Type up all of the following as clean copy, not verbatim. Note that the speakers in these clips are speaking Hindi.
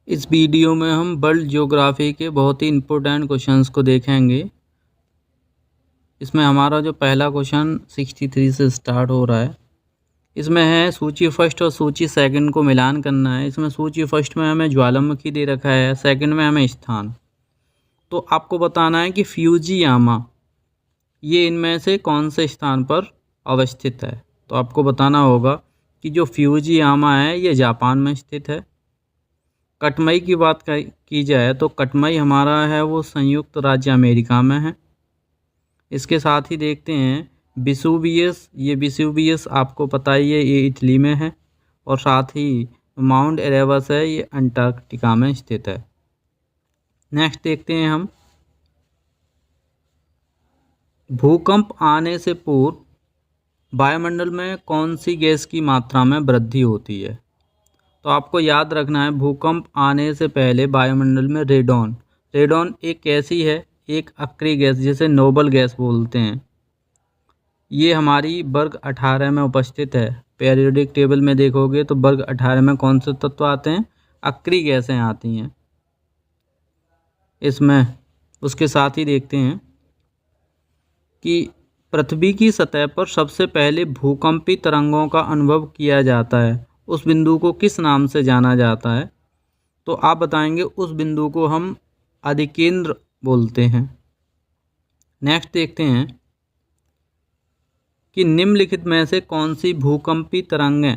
इस वीडियो में हम वर्ल्ड ज्योग्राफी के बहुत ही इम्पोर्टेंट क्वेश्चंस को देखेंगे। इसमें हमारा जो पहला क्वेश्चन 63 से स्टार्ट हो रहा है। इसमें है सूची फर्स्ट और सूची सेकंड को मिलान करना है। इसमें सूची फर्स्ट में हमें ज्वालामुखी दे रखा है, सेकंड में हमें स्थान। तो आपको बताना है कि फ्यूजियामा ये इनमें से कौन से स्थान पर अवस्थित है। तो आपको बताना होगा कि जो फ्यूजियामा है ये जापान में स्थित है। कटमई की बात की जाए तो कटमई हमारा है वो संयुक्त राज्य अमेरिका में है। इसके साथ ही देखते हैं विसुवियस, ये विसुवियस आपको पता ही है ये इटली में है। और साथ ही माउंट एरेबस है ये अंटार्कटिका में स्थित है। नेक्स्ट देखते हैं हम, भूकंप आने से पूर्व वायुमंडल में कौन सी गैस की मात्रा में वृद्धि होती है। तो आपको याद रखना है भूकंप आने से पहले वायुमंडल में रेडॉन एक कैसी है, एक अक्रिय गैस जिसे नोबल गैस बोलते हैं। ये हमारी वर्ग 18 में उपस्थित है। पीरियोडिक टेबल में देखोगे तो वर्ग 18 में कौन से तत्व आते हैं, अक्रिय गैसें आती हैं इसमें। उसके साथ ही देखते हैं कि पृथ्वी की सतह पर सबसे पहले भूकंपी तरंगों का अनुभव किया जाता है, उस बिंदु को किस नाम से जाना जाता है। तो आप बताएंगे उस बिंदु को हम अधिकेंद्र बोलते हैं। नेक्स्ट देखते हैं कि निम्नलिखित में से कौन सी भूकंपी तरंगें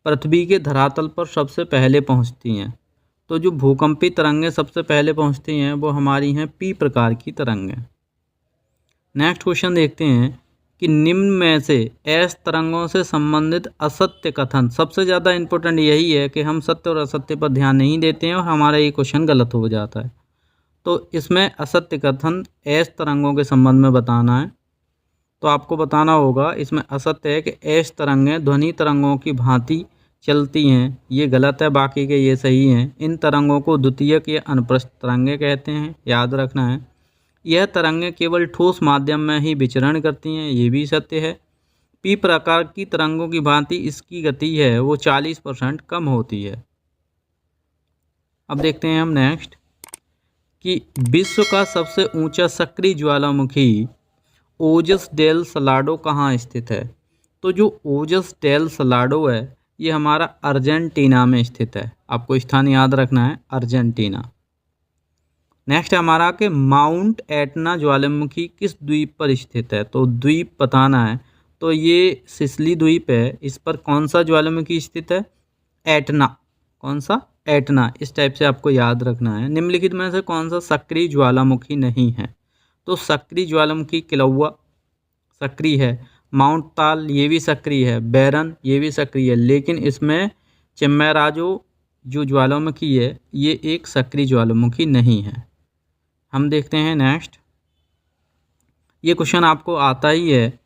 पृथ्वी के धरातल पर सबसे पहले पहुंचती हैं। तो जो भूकंपी तरंगें सबसे पहले पहुंचती हैं वो हमारी हैं पी प्रकार की तरंगें। नेक्स्ट क्वेश्चन देखते हैं कि निम्न में से एस तरंगों से संबंधित असत्य कथन, सबसे ज़्यादा इम्पोर्टेंट यही है कि हम सत्य और असत्य पर ध्यान नहीं देते हैं और हमारा ये क्वेश्चन गलत हो जाता है। तो इसमें असत्य कथन एस तरंगों के संबंध में बताना है। तो आपको बताना होगा इसमें असत्य है कि एस तरंगें ध्वनि तरंगों की भांति चलती हैं, ये गलत है, बाकी के ये सही हैं। इन तरंगों को द्वितीयक या अनुप्रस्थ तरंगें कहते हैं, याद रखना है। यह तरंगें केवल ठोस माध्यम में ही विचरण करती हैं, ये भी सत्य है। पी प्रकार की तरंगों की भांति इसकी गति है वो 40% कम होती है। अब देखते हैं हम नेक्स्ट कि विश्व का सबसे ऊंचा सक्रिय ज्वालामुखी ओजस डेल सलाडो कहाँ स्थित है। तो जो ओजस डेल सलाडो है ये हमारा अर्जेंटीना में स्थित है। आपको स्थान याद रखना है, अर्जेंटीना। नेक्स्ट हमारा कि माउंट एटना ज्वालामुखी किस द्वीप पर स्थित है। तो द्वीप बताना है। तो ये सिसिली द्वीप है, इस पर कौन सा ज्वालामुखी स्थित है, एटना। कौन सा, एटना। इस टाइप से आपको याद रखना है। निम्नलिखित में से कौन सा सक्रिय ज्वालामुखी नहीं है। तो सक्रिय ज्वालामुखी किलौआ सक्रिय है, माउंट ताल ये भी सक्रिय है, बैरन ये भी सक्रिय है, लेकिन इसमें चिम्मेराजो जो ज्वालामुखी है ये एक सक्रिय ज्वालामुखी नहीं है। हम देखते हैं नेक्स्ट, ये क्वेश्चन आपको आता ही है।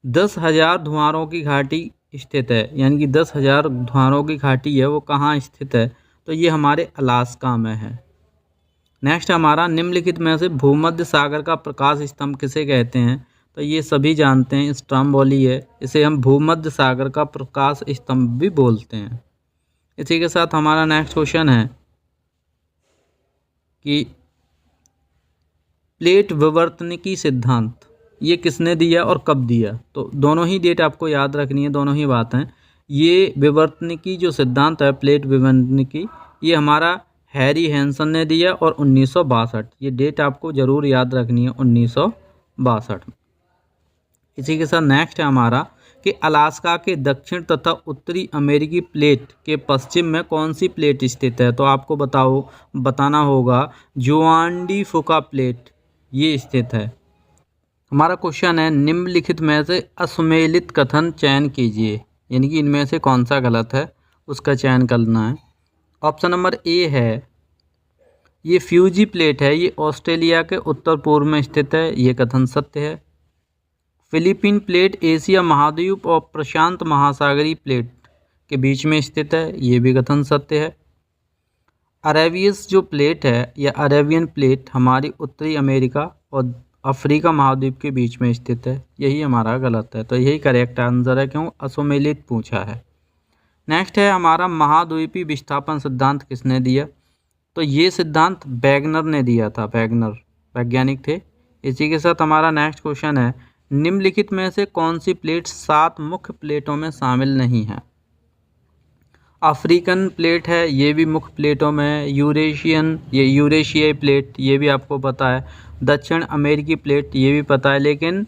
10,000 धुआरों की घाटी स्थित है, यानी कि 10,000 धुआरों की घाटी है वो कहाँ स्थित है। तो ये हमारे अलास्का में है। नेक्स्ट हमारा निम्नलिखित में से भूमध्य सागर का प्रकाश स्तंभ किसे कहते हैं। तो ये सभी जानते हैं, स्ट्रोम्बोली है, इसे हम भूमध्य सागर का प्रकाश स्तंभ भी बोलते हैं। इसी के साथ हमारा नेक्स्ट क्वेश्चन है कि प्लेट विवर्तनिकी सिद्धांत ये किसने दिया और कब दिया। तो दोनों ही डेट आपको याद रखनी है, दोनों ही बातें। ये विवर्तनिकी जो सिद्धांत है, प्लेट विवर्तनिकी, ये हमारा हैरी हैंसन ने दिया और 1962, ये डेट आपको ज़रूर याद रखनी है, 1962। इसी के साथ नेक्स्ट है हमारा कि अलास्का के दक्षिण तथा उत्तरी अमेरिकी प्लेट के पश्चिम में कौन सी प्लेट स्थित है। तो आपको बताना होगा जुआन डी फुका प्लेट ये स्थित है। हमारा क्वेश्चन है निम्नलिखित में से असुमेलित कथन चयन कीजिए, यानी कि इनमें से कौन सा गलत है उसका चयन करना है। ऑप्शन नंबर ए है ये फ्यूजी प्लेट है, ये ऑस्ट्रेलिया के उत्तर पूर्व में स्थित है, ये कथन सत्य है। फिलीपीन प्लेट एशिया महाद्वीप और प्रशांत महासागरीय प्लेट के बीच में स्थित है, ये भी कथन सत्य है। अरेबियस जो प्लेट है या अरेबियन प्लेट हमारी उत्तरी अमेरिका और अफ्रीका महाद्वीप के बीच में स्थित है, यही हमारा गलत है। तो यही करेक्ट आंसर है, क्यों असुमेलित पूछा है। नेक्स्ट है हमारा महाद्वीपीय विस्थापन सिद्धांत किसने दिया? तो ये सिद्धांत वैगनर ने दिया था। वैगनर वैज्ञानिक थे। इसी के साथ हमारा नेक्स्ट क्वेश्चन है, निम्नलिखित में से कौन सी प्लेट 7 मुख्य प्लेटों में शामिल नहीं है? अफ्रीकन प्लेट है, ये भी मुख्य प्लेटों में है। यूरेशियाई प्लेट, ये भी आपको पता है। दक्षिण अमेरिकी प्लेट, ये भी पता है। लेकिन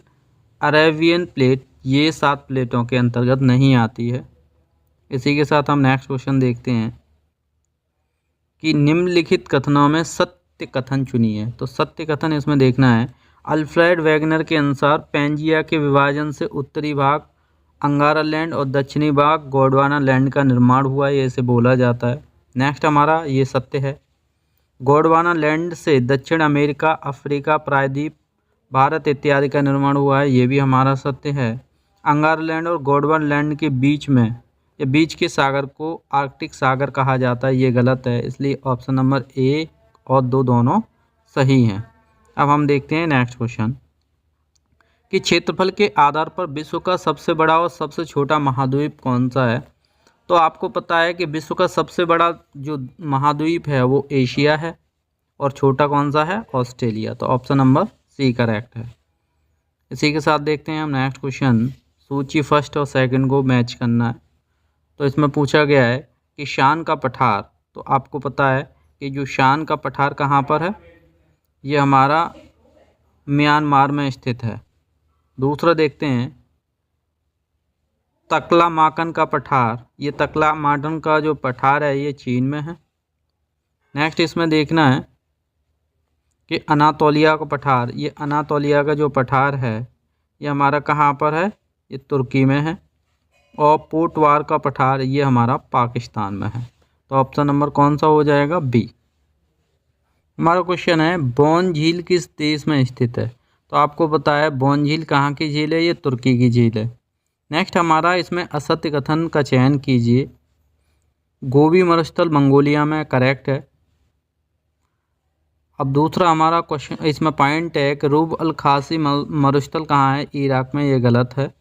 अरेबियन प्लेट ये 7 प्लेटों के अंतर्गत नहीं आती है। इसी के साथ हम नेक्स्ट क्वेश्चन देखते हैं कि निम्नलिखित कथनों में सत्य कथन चुनिए। तो सत्य कथन इसमें देखना है, अल्फ्रेड वैगनर के अनुसार पेंजिया के विभाजन से उत्तरी भाग अंगारा लैंड और दक्षिणी भाग गोंडवाना लैंड का निर्माण हुआ, ये इसे बोला जाता है। नेक्स्ट हमारा ये सत्य है, गोंडवाना लैंड से दक्षिण अमेरिका, अफ्रीका, प्रायद्वीप, भारत इत्यादि का निर्माण हुआ है, ये भी हमारा सत्य है। अंगारा लैंड और गोंडवाना लैंड के बीच में या बीच के सागर को आर्कटिक सागर कहा जाता है, ये गलत है। इसलिए ऑप्शन नंबर ए और 2 दोनों सही हैं। अब हम देखते हैं नेक्स्ट क्वेश्चन कि क्षेत्रफल के आधार पर विश्व का सबसे बड़ा और सबसे छोटा महाद्वीप कौन सा है? तो आपको पता है कि विश्व का सबसे बड़ा जो महाद्वीप है वो एशिया है और छोटा कौन सा है? ऑस्ट्रेलिया। तो ऑप्शन नंबर सी करेक्ट है। इसी के साथ देखते हैं हम नेक्स्ट क्वेश्चन, सूची फर्स्ट और सेकंड को मैच करना है। तो इसमें पूछा गया है कि शान का पठार, तो आपको पता है कि जो शान का पठार कहाँ पर है? ये हमारा म्यांमार में स्थित है। दूसरा देखते हैं तकलामाकन का पठार, ये तकलामाकन का जो पठार है ये चीन में है। नेक्स्ट इसमें देखना है कि अनातोलिया का पठार, ये अनातोलिया का जो पठार है ये हमारा कहाँ पर है? ये तुर्की में है। और पोटवार का पठार ये हमारा पाकिस्तान में है। तो ऑप्शन नंबर कौन सा हो जाएगा? बी। हमारा क्वेश्चन है बोन झील किस देश में स्थित है? तो आपको पता है बोन झील कहाँ की झील है? ये तुर्की की झील है। नेक्स्ट हमारा इसमें असत्य कथन का चयन कीजिए। गोबी मरुस्थल मंगोलिया में, करेक्ट है। अब दूसरा हमारा क्वेश्चन इसमें पॉइंट है कि रूब अल खासी मरुस्थल कहाँ है? इराक में, ये गलत है।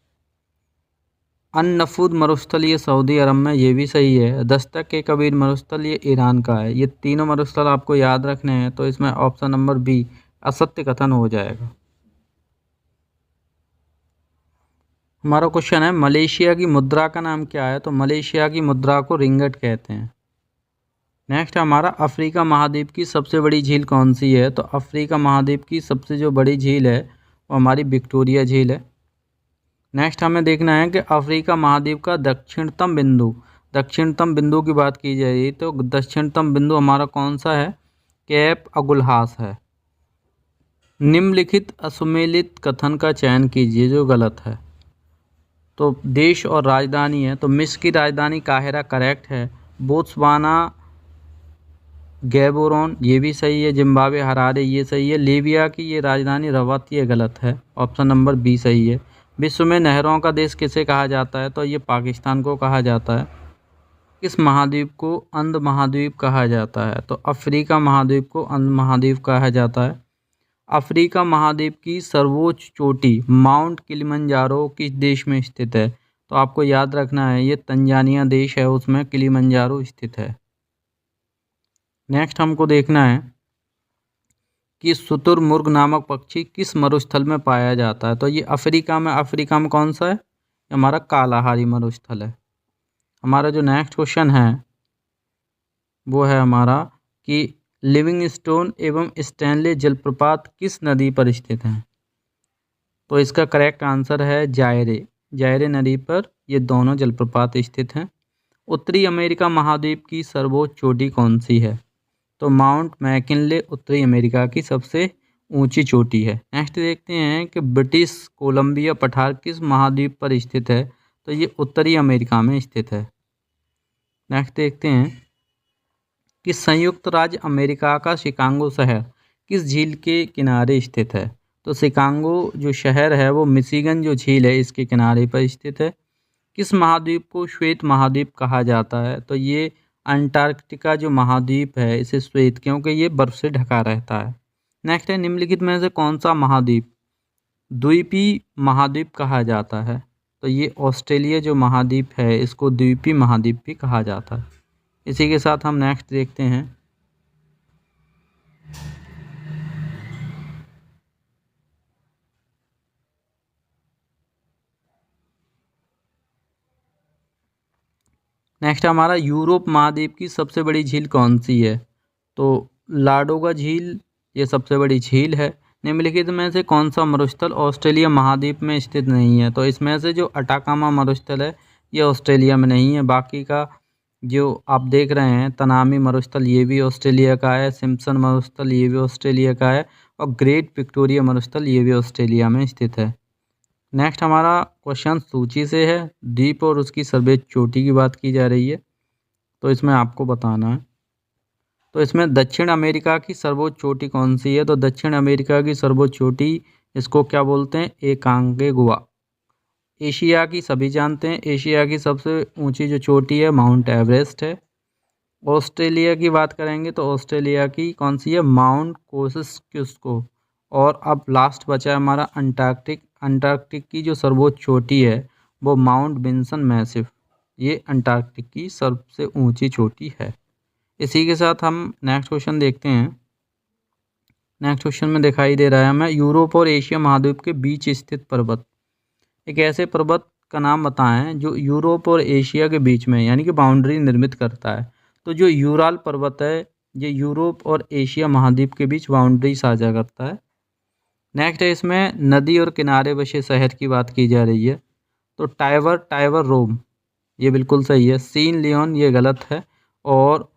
अन-नफूद मरुस्थल ये सऊदी अरब में, ये भी सही है। दस्तक के कबीर मरुस्थल ये ईरान का है। ये तीनों मरुस्थल आपको याद रखने हैं। तो इसमें ऑप्शन नंबर बी असत्य कथन हो जाएगा। हमारा क्वेश्चन है मलेशिया की मुद्रा का नाम क्या है? तो मलेशिया की मुद्रा को रिंगट कहते हैं। नेक्स्ट हमारा अफ्रीका महाद्वीप की सबसे बड़ी झील कौन सी है? तो अफ्रीका महाद्वीप की सबसे जो बड़ी झील है वो हमारी विक्टोरिया झील है। नेक्स्ट हमें देखना है कि अफ्रीका महाद्वीप का दक्षिणतम बिंदु की बात की जाए तो दक्षिणतम बिंदु हमारा कौन सा है? कैप अगुलहास है। निम्नलिखित असुमेलित कथन का चयन कीजिए जो गलत है। तो देश और राजधानी है, तो मिस्र की राजधानी काहिरा, करेक्ट है। बोत्सवाना गैबोरोन, ये भी सही है। जिम्बाब्वे हरारे, ये सही है। लीबिया की ये राजधानी रबात, ये गलत है। ऑप्शन नंबर बी सही है। विश्व में नहरों का देश किसे कहा जाता है? तो ये पाकिस्तान को कहा जाता है। किस महाद्वीप को अंध महाद्वीप कहा जाता है? तो अफ्रीका महाद्वीप को अंध महाद्वीप कहा जाता है। अफ्रीका महाद्वीप की सर्वोच्च चोटी माउंट किलिमंजारो किस देश में स्थित है? तो आपको याद रखना है ये तंजानिया देश है, उसमें किलिमंजारो स्थित है। नेक्स्ट हमको देखना है कि शुतुरमुर्ग नामक पक्षी किस मरुस्थल में पाया जाता है? तो ये अफ्रीका में कौन सा है? हमारा कालाहारी मरुस्थल है। हमारा जो नेक्स्ट क्वेश्चन है वो है हमारा कि लिविंगस्टोन एवं स्टैनले जलप्रपात किस नदी पर स्थित हैं? तो इसका करेक्ट आंसर है जायरे नदी पर ये दोनों जलप्रपात स्थित हैं। उत्तरी अमेरिका महाद्वीप की सर्वोच्च चोटी कौन सी है? तो माउंट मैकिनले उत्तरी अमेरिका की सबसे ऊंची चोटी है। नेक्स्ट देखते हैं कि ब्रिटिश कोलंबिया पठार किस महाद्वीप पर स्थित है? तो ये उत्तरी अमेरिका में स्थित है। नेक्स्ट देखते हैं कि संयुक्त राज्य अमेरिका का शिकागो शहर किस झील के किनारे स्थित है? तो शिकागो जो शहर है वो मिशिगन जो झील है इसके किनारे पर स्थित है। किस महाद्वीप को श्वेत महाद्वीप कहा जाता है? तो ये अंटार्कटिका जो महाद्वीप है इसे श्वेत क्योंकि ये बर्फ से ढका रहता है। नेक्स्ट है निम्नलिखित में से कौन सा महाद्वीप द्वीपीय महाद्वीप कहा जाता है? तो ये ऑस्ट्रेलिया जो महाद्वीप है इसको द्वीपीय महाद्वीप भी कहा जाता है। इसी के साथ हम नेक्स्ट देखते हैं। नेक्स्ट हमारा यूरोप महाद्वीप की सबसे बड़ी झील कौन सी है? तो लाडोगा झील ये सबसे बड़ी झील है। निम्नलिखित में से कौन सा मरुस्थल ऑस्ट्रेलिया महाद्वीप में स्थित नहीं है? तो इसमें से जो अटाकामा मरुस्थल है ये ऑस्ट्रेलिया में नहीं है। बाकी का जो आप देख रहे हैं तनामी मरुस्थल ये भी ऑस्ट्रेलिया का है, सिम्पसन मरुस्थल ये भी ऑस्ट्रेलिया का है और ग्रेट विक्टोरिया मरुस्थल ये भी ऑस्ट्रेलिया में स्थित है। नेक्स्ट हमारा क्वेश्चन सूची से है। द्वीप और उसकी सर्वोच्च चोटी की बात की जा रही है, तो इसमें आपको बताना है। तो इसमें दक्षिण अमेरिका की सर्वोच्च चोटी कौन सी है? तो दक्षिण अमेरिका की सर्वोच्च चोटी इसको क्या बोलते हैं? एकांगेगुआ। एशिया की सभी जानते हैं, एशिया की सबसे ऊंची जो चोटी है माउंट एवरेस्ट है। ऑस्ट्रेलिया की बात करेंगे तो ऑस्ट्रेलिया की कौन सी है? माउंट कोसिस्कुस्को। और अब लास्ट बचा है हमारा अंटार्कटिक। अंटार्कटिक की जो सर्वोच्च चोटी है वो माउंट विंसन मैसिव, ये अंटार्कटिक की सबसे ऊंची चोटी है। इसी के साथ हम नेक्स्ट क्वेश्चन देखते हैं। नेक्स्ट क्वेश्चन में दिखाई दे रहा है हमें यूरोप और एशिया महाद्वीप के बीच स्थित पर्वत। एक ऐसे पर्वत का नाम बताएं जो यूरोप और एशिया के बीच में यानी कि बाउंड्री निर्मित करता है। तो जो यूराल पर्वत है ये यूरोप और एशिया महाद्वीप के बीच बाउंड्री साझा करता है। नेक्स्ट है इसमें नदी और किनारे बसे शहर की बात की जा रही है। तो टाइवर रोम ये बिल्कुल सही है। सीन लियोन ये गलत है। और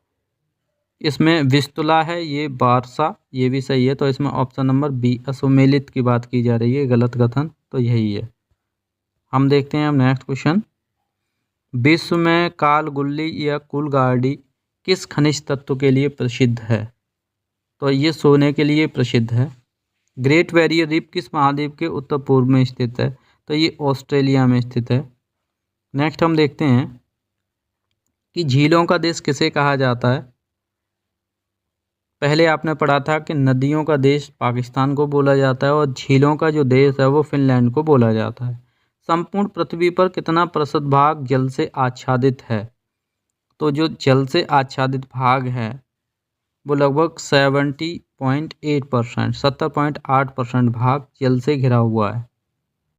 इसमें विस्तुला है ये बारसा ये भी सही है। तो इसमें ऑप्शन नंबर बी असुमेलित की बात की जा रही है, गलत कथन तो यही है। हम देखते हैं अब नेक्स्ट क्वेश्चन। विश्व में कालगुल्ली या कुलगाड़ी किस खनिज तत्व के लिए प्रसिद्ध है? तो ये सोने के लिए प्रसिद्ध है। ग्रेट बैरियर रीफ किस महाद्वीप के उत्तर पूर्व में स्थित है? तो ये ऑस्ट्रेलिया में स्थित है। नेक्स्ट हम देखते हैं कि झीलों का देश किसे कहा जाता है। पहले आपने पढ़ा था कि नदियों का देश पाकिस्तान को बोला जाता है और झीलों का जो देश है वो फिनलैंड को बोला जाता है। संपूर्ण पृथ्वी पर कितना प्रतिशत भाग जल से आच्छादित है? तो जो जल से आच्छादित भाग है वो लगभग 70.8%, 70.8% भाग जल से घिरा हुआ है।